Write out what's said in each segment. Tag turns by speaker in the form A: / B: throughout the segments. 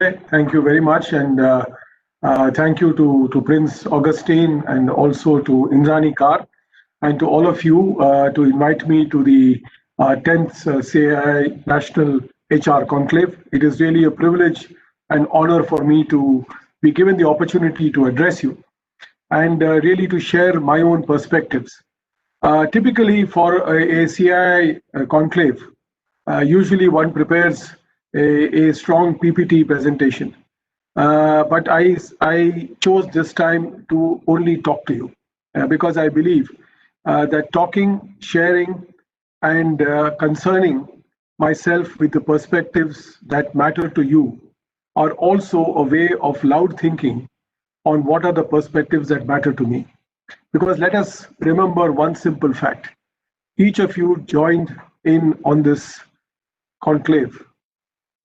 A: Thank you very much, and thank you to Prince Augustine and also to Indrani Kar, and to all of you to invite me to the 10th CAI National HR Conclave. It is really a privilege and honor for me to be given the opportunity to address you and really to share my own perspectives. Typically, for a CII conclave, usually one prepares a strong PPT presentation. But I chose this time to only talk to you because I believe that talking, sharing, and concerning myself with the perspectives that matter to you are also a way of loud thinking on what are the perspectives that matter to me. Because let us remember one simple fact. Each of you joined in on this conclave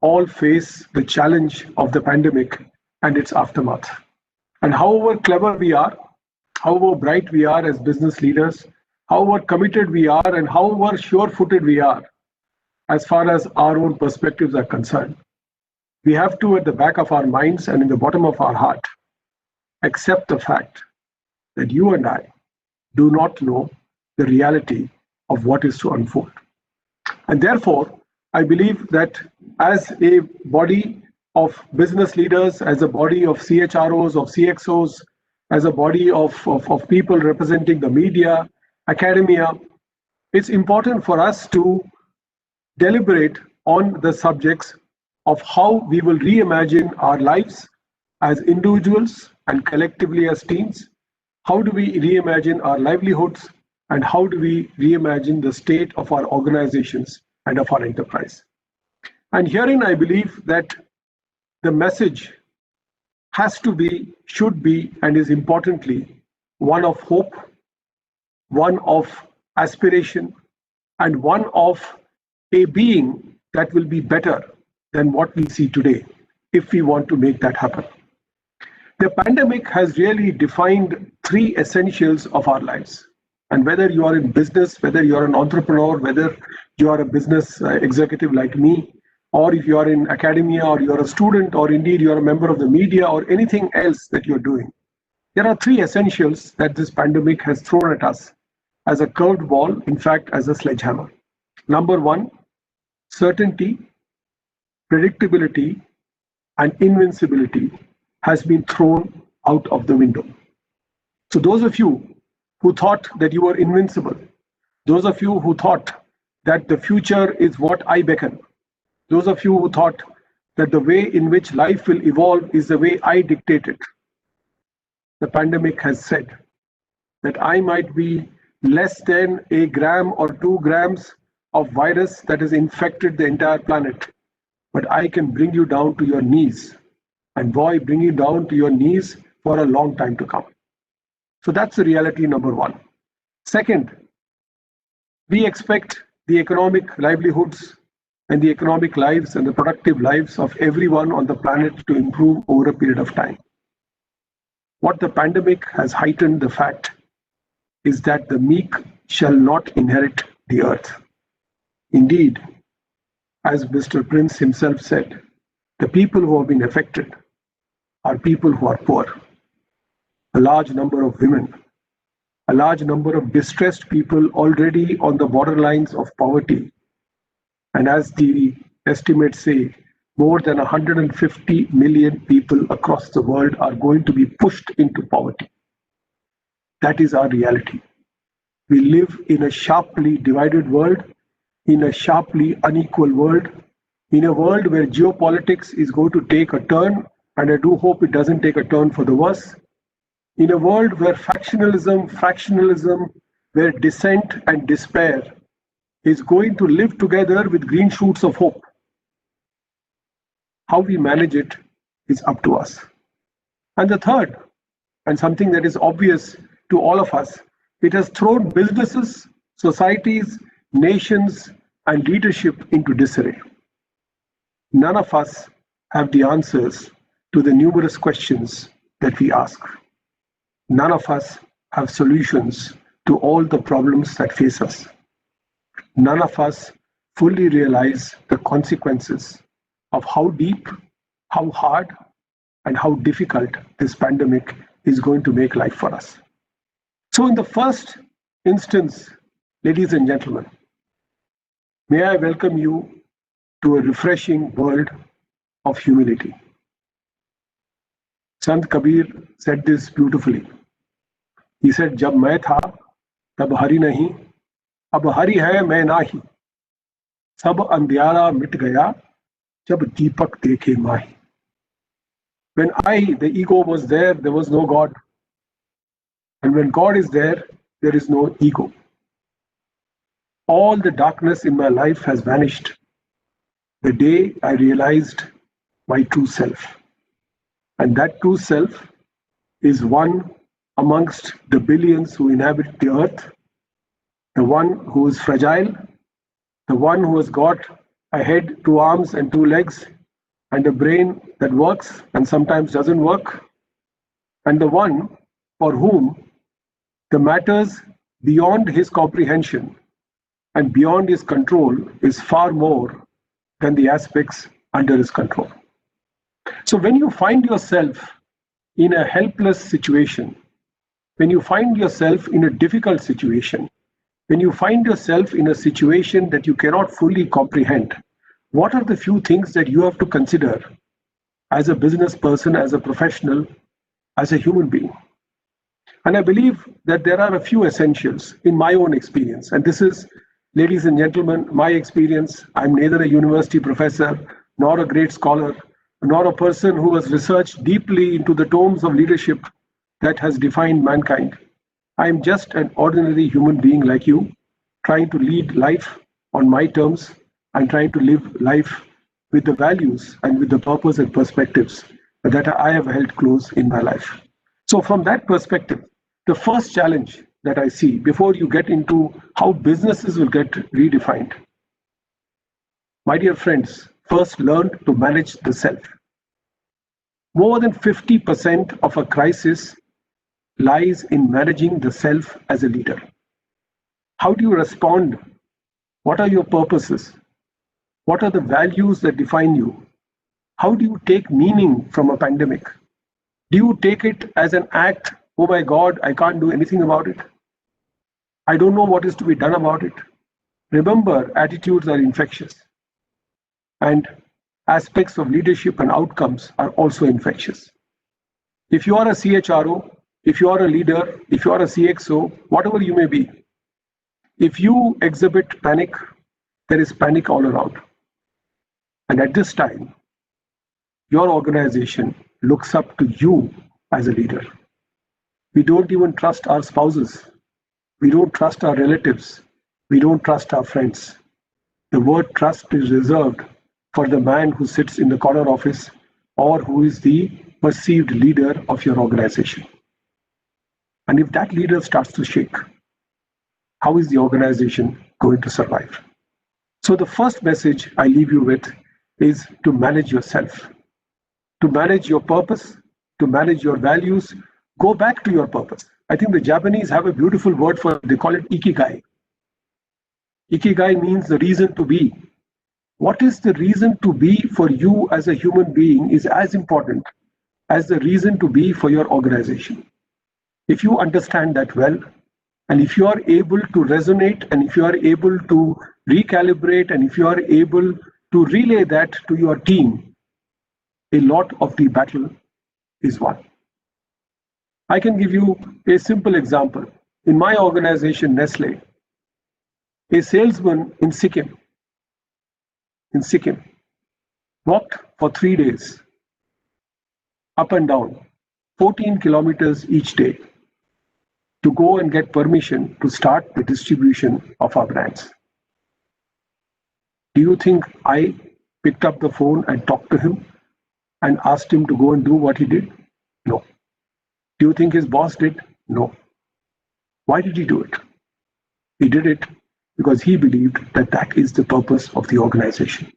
A: all face the challenge of the pandemic and its aftermath. And however clever we are, however bright we are as business leaders, however committed we are, and however sure footed we are as far as our own perspectives are concerned, we have to, at the back of our minds and in the bottom of our heart, accept the fact that you and I do not know the reality of what is to unfold. And therefore, I believe that as a body of business leaders, as a body of CHROs, of CXOs, as a body of people representing the media, academia, it's important for us to deliberate on the subjects of how we will reimagine our lives as individuals and collectively as teams. How do we reimagine our livelihoods, and how do we reimagine the state of our organizations and of our enterprise? And herein, I believe that the message has to be, should be, and is importantly one of hope, one of aspiration, and one of a being that will be better than what we see today if we want to make that happen. The pandemic has really defined three essentials of our lives. And whether you are in business, whether you are an entrepreneur, whether you are a business executive like me, or if you are in academia, or you are a student, or indeed you are a member of the media, or anything else that you're doing, there are three essentials that this pandemic has thrown at us as a curved ball, in fact, as a sledgehammer. Number one, certainty, predictability, and invincibility has been thrown out of the window. So those of you who thought that you were invincible, those of you who thought that the future is what I beckon, those of you who thought that the way in which life will evolve is the way I dictate it, the pandemic has said that I might be less than a gram or 2 grams of virus that has infected the entire planet, but I can bring you down to your knees. And boy, bring you down to your knees for a long time to come. So that's the reality number one. Second, we expect the economic livelihoods and the economic lives and the productive lives of everyone on the planet to improve over a period of time. What the pandemic has heightened the fact is that the meek shall not inherit the earth. Indeed, as Mr. Prince himself said, the people who have been affected are people who are poor. A large number of women, a large number of distressed people already on the borderlines of poverty. And as the estimates say, more than 150 million people across the world are going to be pushed into poverty. That is our reality. We live in a sharply divided world, in a sharply unequal world, in a world where geopolitics is going to take a turn, and I do hope it doesn't take a turn for the worse. In a world where fractionalism, where dissent and despair is going to live together with green shoots of hope. How we manage it is up to us. And the third, and something that is obvious to all of us, it has thrown businesses, societies, nations, and leadership into disarray. None of us have the answers to the numerous questions that we ask. None of us have solutions to all the problems that face us. None of us fully realize the consequences of how deep how hard and how difficult this pandemic is going to make life for us. So, in the first instance, ladies and gentlemen, may I welcome you to a refreshing world of humility. Sant Kabir said this beautifully. He said, "Jab main tha, tab hari nahi, ab hari hai main nahi. Sab andhyara mit gaya, jab deepak dekhe mahi." When the ego was there was no God. And when God is there is no ego. All the darkness in my life has vanished the day I realized my true self. And that true self is one amongst the billions who inhabit the earth, the one who is fragile, the one who has got a head, two arms, and two legs, and a brain that works and sometimes doesn't work, and the one for whom the matters beyond his comprehension and beyond his control is far more than the aspects under his control. So when you find yourself in a helpless situation, when you find yourself in a difficult situation, when you find yourself in a situation that you cannot fully comprehend, what are the few things that you have to consider as a business person, as a professional, as a human being? And I believe that there are a few essentials in my own experience. And this is, ladies and gentlemen, my experience. I'm neither a university professor, nor a great scholar, nor a person who has researched deeply into the tomes of leadership that has defined mankind. I'm just an ordinary human being like you, trying to lead life on my terms and trying to live life with the values and with the purpose and perspectives that I have held close in my life. So from that perspective, the first challenge that I see before you get into how businesses will get redefined, my dear friends, first learn to manage the self. More than 50% of a crisis lies in managing the self as a leader. How do you respond? What are your purposes? What are the values that define you? How do you take meaning from a pandemic? Do you take it as an act? Oh my God, I can't do anything about it. I don't know what is to be done about it. Remember, attitudes are infectious. And aspects of leadership and outcomes are also infectious. If you are a CHRO, if you are a leader, if you are a CXO, whatever you may be, if you exhibit panic, there is panic all around. And at this time, your organization looks up to you as a leader. We don't even trust our spouses. We don't trust our relatives. We don't trust our friends. The word trust is reserved for the man who sits in the corner office or who is the perceived leader of your organization. And if that leader starts to shake, how is the organization going to survive? So the first message I leave you with is to manage yourself, to manage your purpose, to manage your values. Go back to your purpose. I think the Japanese have a beautiful word for it. They call it ikigai. Ikigai means the reason to be. What is the reason to be for you as a human being is as important as the reason to be for your organization. If you understand that well, and if you are able to resonate, and if you are able to recalibrate, and if you are able to relay that to your team, a lot of the battle is won. I can give you a simple example. In my organization, Nestle, a salesman in Sikkim, walked for 3 days, up and down, 14 kilometers each day, to go and get permission to start the distribution of our brands. Do you think I picked up the phone and talked to him and asked him to go and do what he did? No. Do you think his boss did? No. Why did he do it? He did it because he believed that that is the purpose of the organization.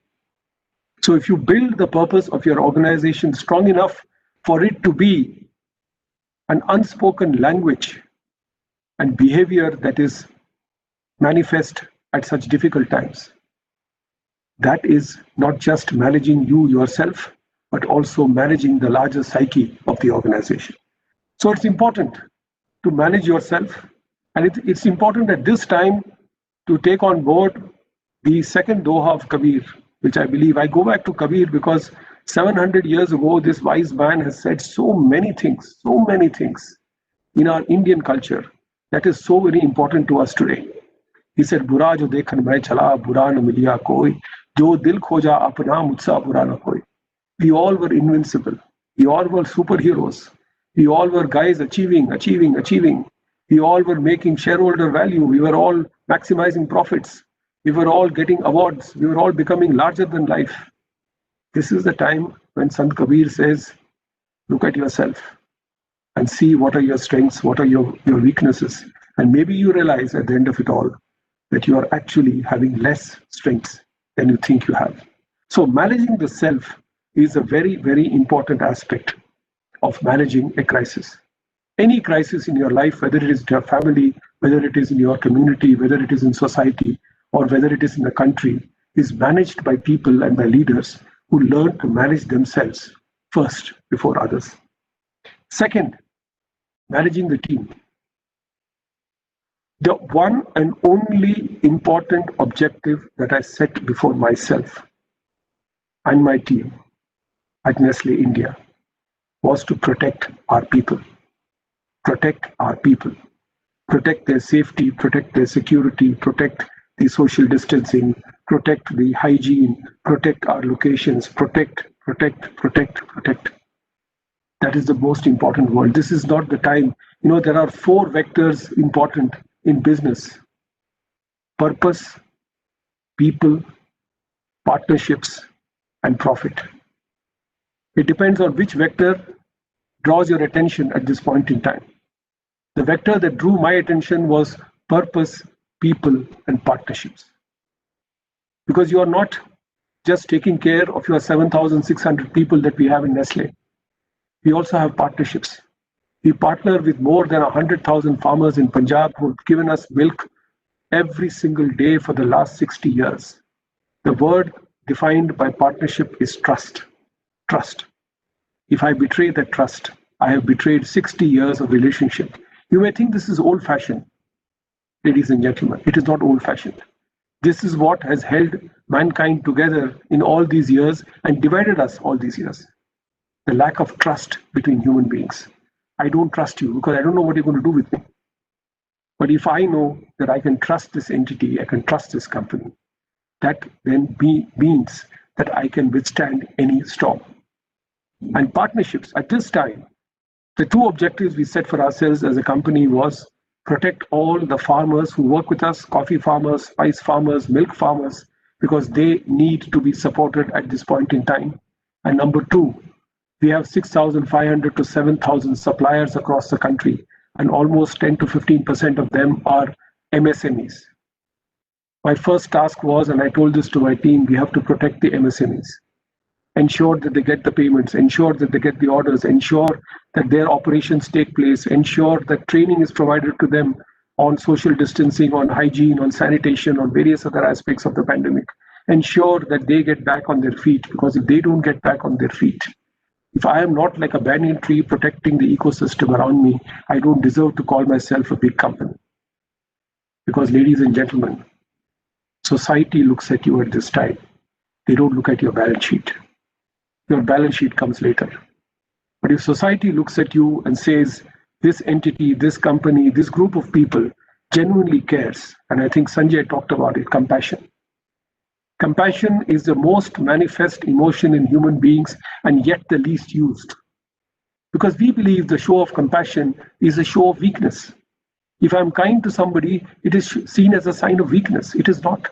A: So if you build the purpose of your organization strong enough for it to be an unspoken language and behavior that is manifest at such difficult times, that is not just managing you yourself, but also managing the larger psyche of the organization. So it's important to manage yourself. And it's important at this time to take on board the second Doha of Kabir, which I believe, I go back to Kabir because 700 years ago, this wise man has said so many things in our Indian culture that is so very important to us today. He said, Bura jo dekhan main chala, bura na miliya koi, jo dil khoja apna mujhsa bura na koi. We all were invincible. We all were superheroes. We all were guys achieving. We all were making shareholder value. We were all maximizing profits. We were all getting awards. We were all becoming larger than life. This is the time when Sant Kabir says, look at yourself and see what are your strengths, what are your weaknesses. And maybe you realize at the end of it all that you are actually having less strengths than you think you have. So managing the self is a very, very important aspect of managing a crisis. Any crisis in your life, whether it is in your family, whether it is in your community, whether it is in society, or whether it is in the country, is managed by people and by leaders who learn to manage themselves first before others. Second, managing the team. The one and only important objective that I set before myself and my team at Nestlé India was to protect our people. Protect our people. Protect their safety, protect their security, protect the social distancing, protect the hygiene, protect our locations, protect. That is the most important word. This is not the time. There are 4 vectors important in business: purpose, people, partnerships, and profit. It depends on which vector draws your attention at this point in time. The vector that drew my attention was purpose, people, and partnerships. Because you are not just taking care of your 7,600 people that we have in Nestlé. We also have partnerships. We partner with more than 100,000 farmers in Punjab who have given us milk every single day for the last 60 years. The word defined by partnership is trust. Trust. If I betray that trust, I have betrayed 60 years of relationship. You may think this is old-fashioned. Ladies and gentlemen, it is not old-fashioned. This is what has held mankind together in all these years and divided us all these years. The lack of trust between human beings. I don't trust you because I don't know what you're going to do with me. But if I know that I can trust this entity, I can trust this company, that then means that I can withstand any storm. And partnerships, at this time, the 2 objectives we set for ourselves as a company was protect all the farmers who work with us, coffee farmers, spice farmers, milk farmers, because they need to be supported at this point in time. And number 2, we have 6,500 to 7,000 suppliers across the country, and almost 10 to 15% of them are MSMEs. My first task was, and I told this to my team, we have to protect the MSMEs. Ensure that they get the payments, ensure that they get the orders, ensure that their operations take place, ensure that training is provided to them on social distancing, on hygiene, on sanitation, on various other aspects of the pandemic. Ensure that they get back on their feet, because if they don't get back on their feet, if I am not like a banyan tree protecting the ecosystem around me, I don't deserve to call myself a big company. Because ladies and gentlemen, society looks at you at this time. They don't look at your balance sheet. Your balance sheet comes later. But if society looks at you and says, this entity, this company, this group of people genuinely cares, and I think Sanjay talked about it, compassion. Compassion is the most manifest emotion in human beings and yet the least used. Because we believe the show of compassion is a show of weakness. If I'm kind to somebody, it is seen as a sign of weakness. It is not.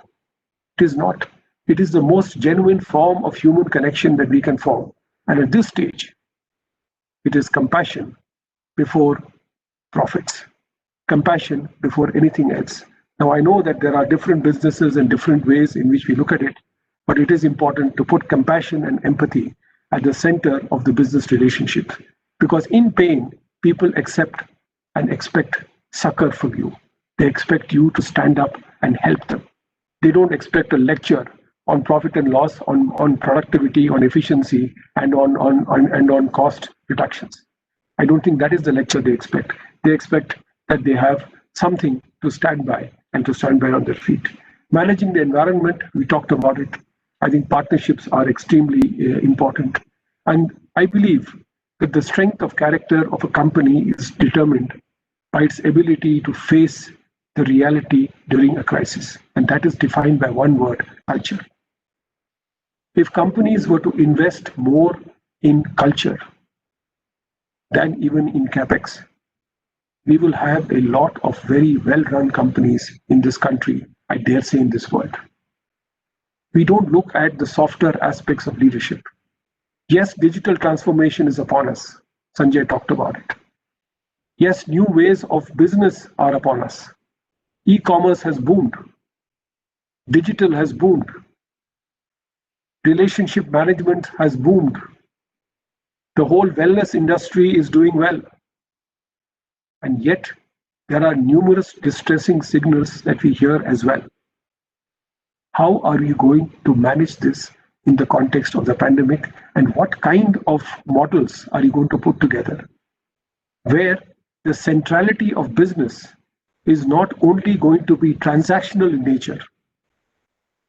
A: It is not. It is the most genuine form of human connection that we can form. And at this stage, it is compassion before profits. Compassion before anything else. Now, I know that there are different businesses and different ways in which we look at it, but it is important to put compassion and empathy at the center of the business relationship. Because in pain, people accept and expect succor from you. They expect you to stand up and help them. They don't expect a lecture on profit and loss, on productivity, on efficiency, and on cost reductions. I don't think that is the lecture they expect. They expect that they have something to stand by and to stand by on their feet. Managing the environment, we talked about it. I think partnerships are extremely important. And I believe that the strength of character of a company is determined by its ability to face the reality during a crisis. And that is defined by one word, culture. If companies were to invest more in culture than even in capex, we will have a lot of very well-run companies in this country, I dare say in this world. We don't look at the softer aspects of leadership. Yes, digital transformation is upon us. Sanjay talked about it. Yes, new ways of business are upon us. E-commerce has boomed. Digital has boomed. Relationship management has boomed. The whole wellness industry is doing well. And yet, there are numerous distressing signals that we hear as well. How are you going to manage this in the context of the pandemic? And what kind of models are you going to put together? Where the centrality of business is not only going to be transactional in nature,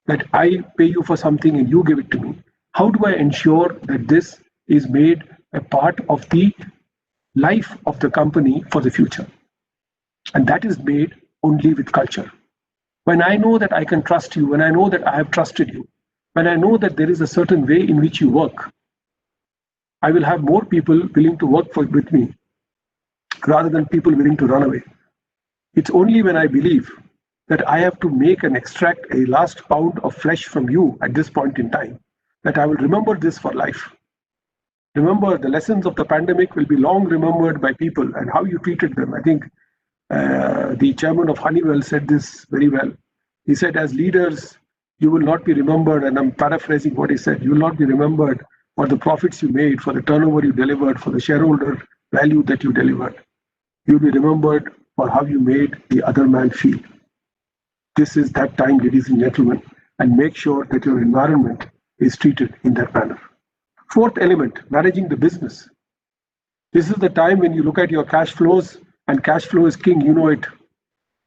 A: that I pay you for something and you give it to me. How do I ensure that this is made a part of the life of the company for the future? And that is made only with culture. When I know that I can trust you, when I know that I have trusted you, when I know that there is a certain way in which you work, I will have more people willing to work with me rather than people willing to run away. It's only when I believe that I have to extract a last pound of flesh from you at this point in time, that I will remember this for life. Remember, the lessons of the pandemic will be long remembered by people and how you treated them. I think the chairman of Honeywell said this very well. He said, as leaders, you will not be remembered, and I'm paraphrasing what he said, you will not be remembered for the profits you made, for the turnover you delivered, for the shareholder value that you delivered. You'll be remembered for how you made the other man feel. This is that time, ladies and gentlemen, and make sure that your environment is treated in that manner. Fourth element, managing the business. This is the time when you look at your cash flows, and cash flow is king, you know it.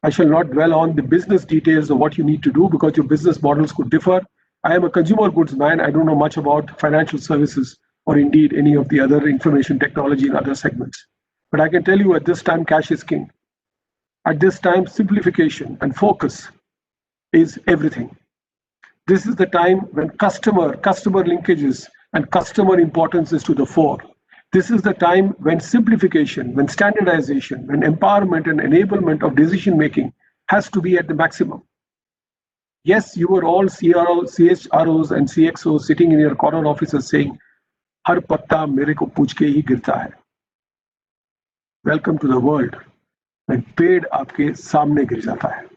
A: I shall not dwell on the business details of what you need to do because your business models could differ. I am a consumer goods man. I don't know much about financial services or indeed any of the other information technology in other segments. But I can tell you at this time, cash is king. At this time, simplification and focus is everything. This is the time when customer linkages and customer importance is to the fore. This is the time when simplification, when standardization, when empowerment and enablement of decision making has to be at the maximum. Yes, you were all CHROs and CXOs sitting in your corner offices saying, "Har patta mere ko pooch ke hi girta hai." Welcome to the world when पेड़ आपके सामने गिर जाता है,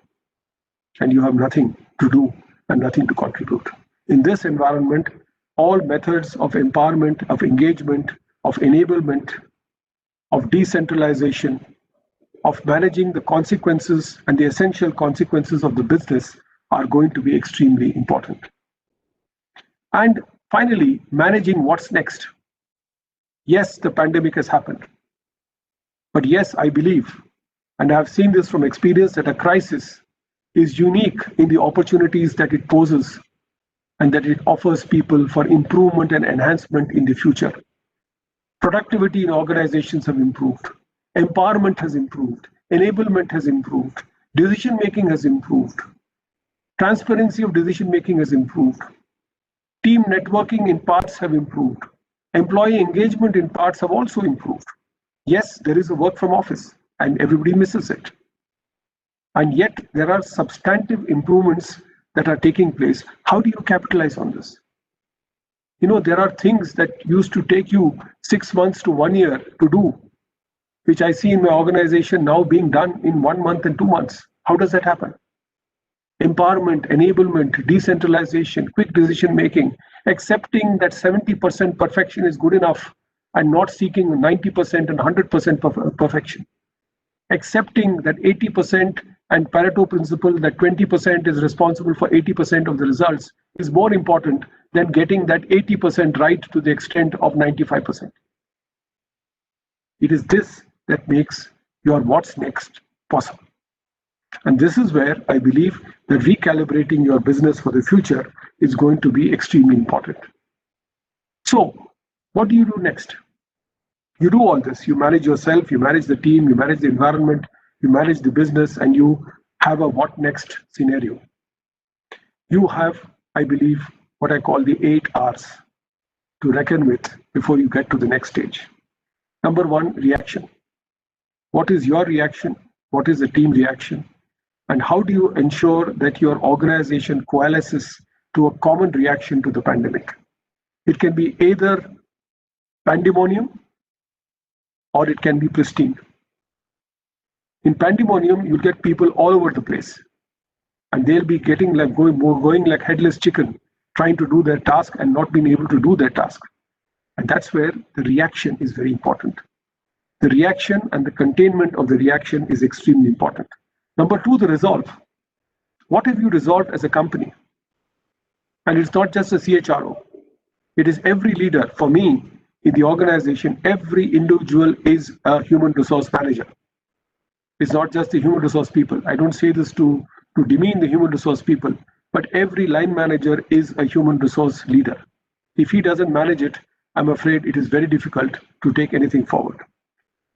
A: and you have nothing to do and nothing to contribute. In this environment, all methods of empowerment, of engagement, of enablement, of decentralization, of managing the consequences and the essential consequences of the business are going to be extremely important. And finally, managing what's next. Yes, the pandemic has happened. But yes, I believe, and I have seen this from experience, that a crisis is unique in the opportunities that it poses and that it offers people for improvement and enhancement in the future. Productivity in organizations have improved. Empowerment has improved. Enablement has improved. Decision-making has improved. Transparency of decision-making has improved. Team networking in parts have improved. Employee engagement in parts have also improved. Yes, there is a work from office and everybody misses it. And yet there are substantive improvements that are taking place. How do you capitalize on this? You know, there are things that used to take you 6 months to 1 year to do, which I see in my organization now being done in 1 month and 2 months. How does that happen? Empowerment, enablement, decentralization, quick decision making, accepting that 70% perfection is good enough and not seeking 90% and 100% perfection. Accepting that 80% and Pareto principle, that 20% is responsible for 80% of the results, is more important than getting that 80% right to the extent of 95%. It is this that makes your what's next possible. And this is where I believe that recalibrating your business for the future is going to be extremely important. So, what do you do next? You do all this. You manage yourself, you manage the team, you manage the environment, you manage the business, and you have a what next scenario. You have, I believe, what I call the 8 R's to reckon with before you get to the next stage. Number 1, reaction. What is your reaction? What is the team reaction? And how do you ensure that your organization coalesces to a common reaction to the pandemic? It can be either pandemonium or it can be pristine. In pandemonium, you'll get people all over the place, and they'll be getting like going like headless chicken, trying to do their task and not being able to do their task. And that's where the reaction is very important. The reaction and the containment of the reaction is extremely important. Number 2, the resolve. What have you resolved as a company? And it's not just a CHRO. It is every leader. For me, in the organization, every individual is a human resource manager. It's not just the human resource people. I don't say this to demean the human resource people, but every line manager is a human resource leader. If he doesn't manage it, I'm afraid it is very difficult to take anything forward.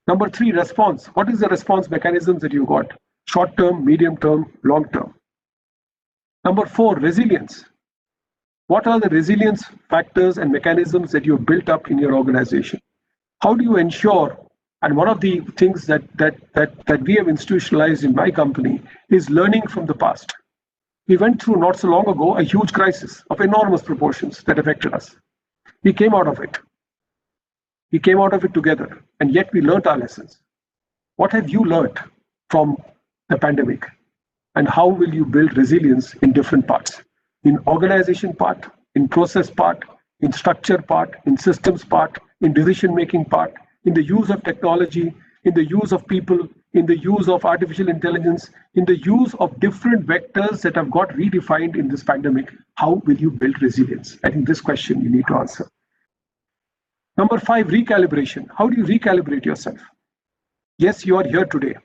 A: Number 3, response. What is the response mechanisms that you got? Short term, medium term, long term. Number 4, resilience. What are the resilience factors and mechanisms that you've built up in your organization? How do you ensure? And one of the things that we have institutionalized in my company is learning from the past. We went through not so long ago a huge crisis of enormous proportions that affected us. We came out of it. We came out of it together, and yet we learned our lessons. What have you learned from the pandemic? And how will you build resilience in different parts? In organization part, in process part, in structure part, in systems part, in decision-making part, in the use of technology, in the use of people, in the use of artificial intelligence, in the use of different vectors that have got redefined in this pandemic. How will you build resilience? I think this question you need to answer. Number 5, recalibration. How do you recalibrate yourself? Yes, you are here today.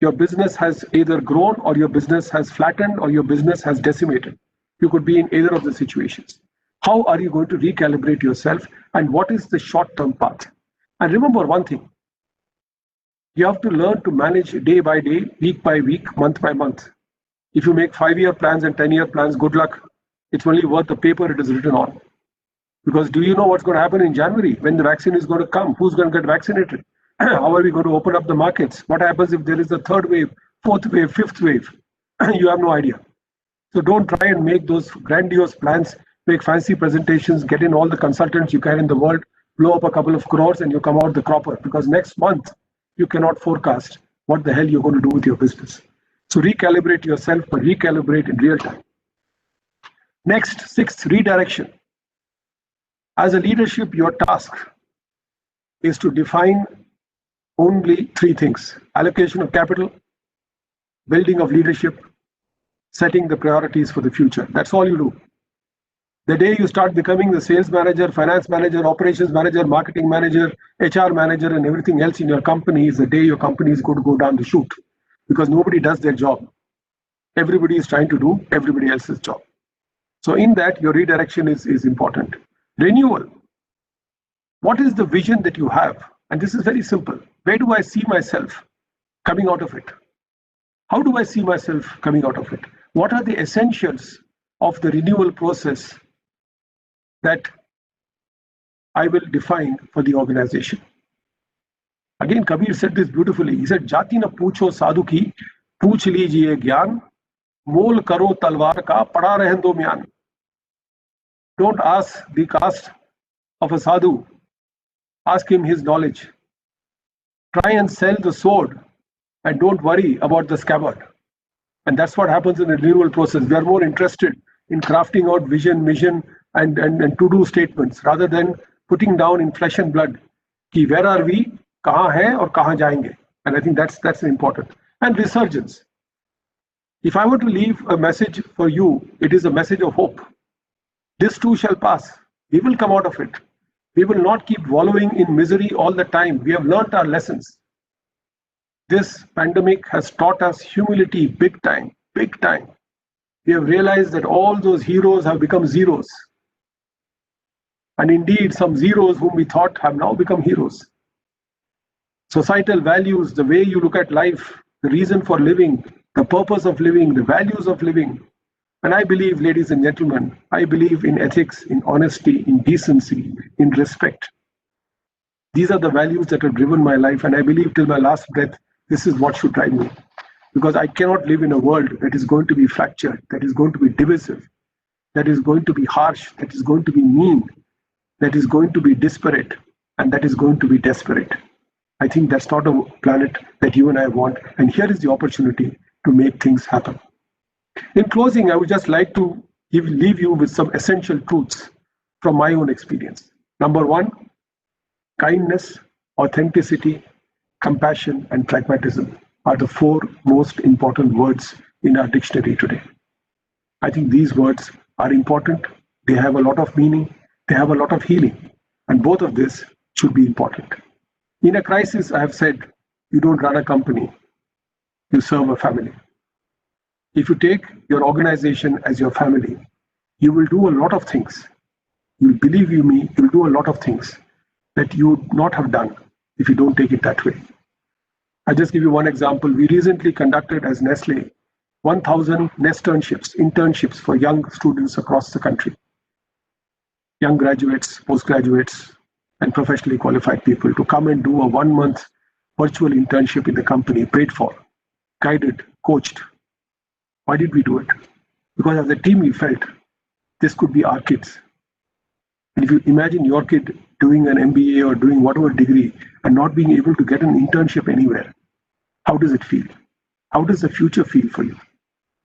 A: Your business has either grown or your business has flattened or your business has decimated. You could be in either of the situations. How are you going to recalibrate yourself, and what is the short-term path? And remember one thing, you have to learn to manage day by day, week by week, month by month. If you make 5-year plans and 10-year plans, good luck. It's only worth the paper it is written on. Because do you know what's going to happen in January when the vaccine is going to come? Who's going to get vaccinated? How are we going to open up the markets? What happens if there is a 3rd wave, 4th wave, 5th wave? You have no idea. So don't try and make those grandiose plans, make fancy presentations, get in all the consultants you can in the world, blow up a couple of crores and you come out the cropper, because next month you cannot forecast what the hell you're going to do with your business. So recalibrate yourself, but recalibrate in real time. Next, 6th, redirection. As a leadership, your task is to define only 3 things: allocation of capital, building of leadership, setting the priorities for the future. That's all you do. The day you start becoming the sales manager, finance manager, operations manager, marketing manager, HR manager, and everything else in your company is the day your company is going to go down the chute, because nobody does their job. Everybody is trying to do everybody else's job. So in that, your redirection is important. Renewal. What is the vision that you have? And this is very simple. Where do I see myself coming out of it? How do I see myself coming out of it? What are the essentials of the renewal process that I will define for the organization? Again, Kabir said this beautifully. He said, "Jati na poocho sadhu ki, pooch lijiye gyan, mol karo talwar ka, pada rehen do myan." Don't ask the caste of a sadhu. Ask him his knowledge. Try and sell the sword and don't worry about the scabbard. And that's what happens in the renewal process. We are more interested in crafting out vision, mission, and to-do statements rather than putting down in flesh and blood, ki where are we, kahan hai aur kahan jayenge. And I think that's important. And resurgence. If I were to leave a message for you, it is a message of hope. This too shall pass. We will come out of it. We will not keep wallowing in misery all the time. We have learnt our lessons. This pandemic has taught us humility big time, big time. We have realized that all those heroes have become zeros. And indeed, some zeros whom we thought have now become heroes. Societal values, the way you look at life, the reason for living, the purpose of living, the values of living. And I believe, ladies and gentlemen, I believe in ethics, in honesty, in decency, in respect. These are the values that have driven my life, and I believe till my last breath, this is what should drive me. Because I cannot live in a world that is going to be fractured, that is going to be divisive, that is going to be harsh, that is going to be mean, that is going to be disparate, and that is going to be desperate. I think that's not a planet that you and I want, and here is the opportunity to make things happen. In closing, I would just like to leave you with some essential truths from my own experience. Number one, kindness, authenticity, compassion, and pragmatism are the four most important words in our dictionary today. I think these words are important. They have a lot of meaning. They have a lot of healing. And both of this should be important. In a crisis, I have said, you don't run a company, you serve a family. If you take your organization as your family, you will do a lot of things. You believe you me, you will do a lot of things that you would not have done if you don't take it that way. I'll just give you one example. We recently conducted as Nestle 1,000 internships for young students across the country. Young graduates, postgraduates, and professionally qualified people to come and do a 1-month virtual internship in the company, paid for, guided, coached. Why did we do it? Because as a team we felt this could be our kids. And if you imagine your kid doing an MBA or doing whatever degree and not being able to get an internship anywhere, how does it feel? How does the future feel for you?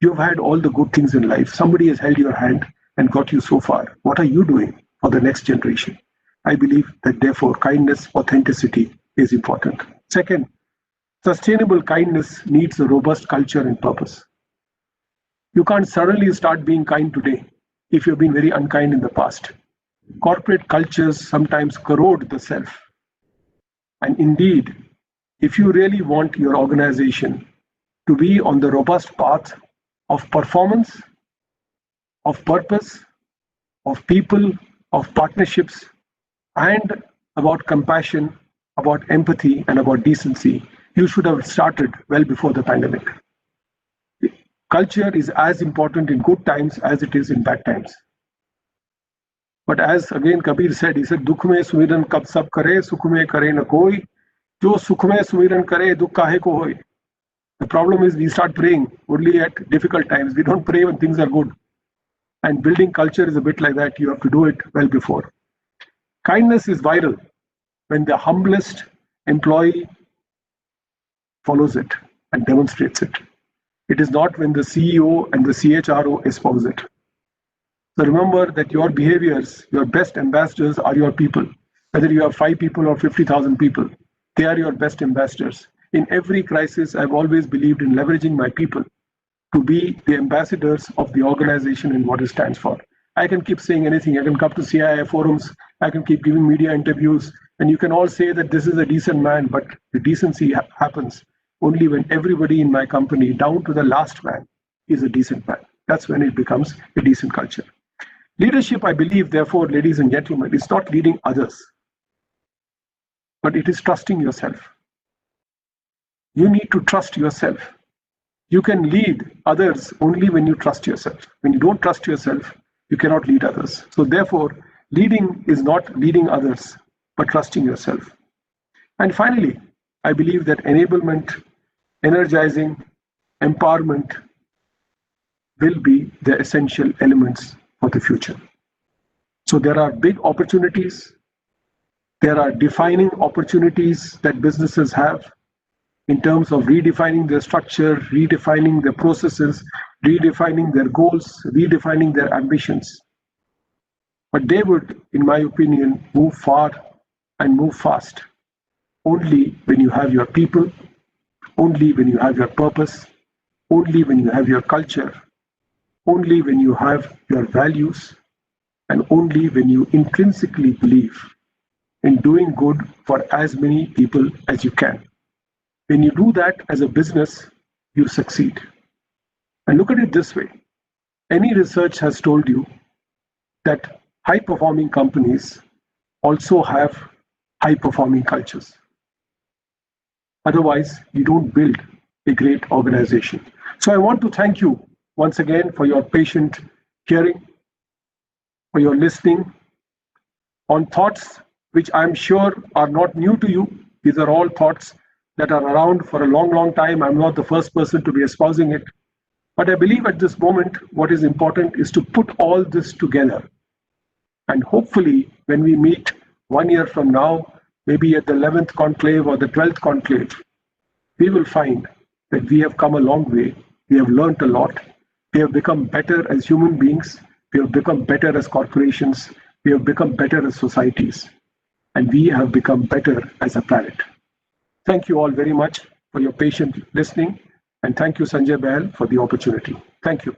A: You've had all the good things in life. Somebody has held your hand and got you so far. What are you doing for the next generation? I believe that therefore kindness, authenticity is important. Second, sustainable kindness needs a robust culture and purpose. You can't suddenly start being kind today if you've been very unkind in the past. Corporate cultures sometimes corrode the self. And indeed, if you really want your organization to be on the robust path of performance, of purpose, of people, of partnerships, and about compassion, about empathy, and about decency, you should have started well before the pandemic. Culture is as important in good times as it is in bad times. But as again Kabir said, he said, Dukh mein sumiran kab sab kare, sukh mein kare na koi, jo sukh mein sumiran kare, dukh kahe ko hoy. The problem is we start praying only at difficult times. We don't pray when things are good. And building culture is a bit like that. You have to do it well before. Kindness is viral when the humblest employee follows it and demonstrates it. It is not when the CEO and the CHRO espouse it. So remember that your behaviors, your best ambassadors are your people. Whether you have 5 people or 50,000 people, they are your best ambassadors. In every crisis, I've always believed in leveraging my people to be the ambassadors of the organization and what it stands for. I can keep saying anything. I can come to CII forums. I can keep giving media interviews. And you can all say that this is a decent man, but the decency happens only when everybody in my company, down to the last man, is a decent man. That's when it becomes a decent culture. Leadership, I believe, therefore, ladies and gentlemen, is not leading others, but it is trusting yourself. You need to trust yourself. You can lead others only when you trust yourself. When you don't trust yourself, you cannot lead others. So therefore, leading is not leading others, but trusting yourself. And finally, I believe that enablement, energizing, empowerment will be the essential elements for the future. So there are big opportunities. There are defining opportunities that businesses have in terms of redefining their structure, redefining their processes, redefining their goals, redefining their ambitions. But they would, in my opinion, move far and move fast only when you have your people, only when you have your purpose, only when you have your culture, only when you have your values, and only when you intrinsically believe in doing good for as many people as you can. When you do that as a business, you succeed. And look at it this way. Any research has told you that high performing companies also have high performing cultures. Otherwise, you don't build a great organization. So I want to thank you once again for your patient hearing, for your listening on thoughts which I'm sure are not new to you. These are all thoughts that are around for a long, long time. I'm not the first person to be espousing it. But I believe at this moment, what is important is to put all this together. And hopefully, when we meet 1 year from now, maybe at the 11th conclave or the 12th conclave, we will find that we have come a long way. We have learned a lot. We have become better as human beings. We have become better as corporations. We have become better as societies. And we have become better as a planet. Thank you all very much for your patient listening. And thank you, Sanjay Bahl, for the opportunity. Thank you.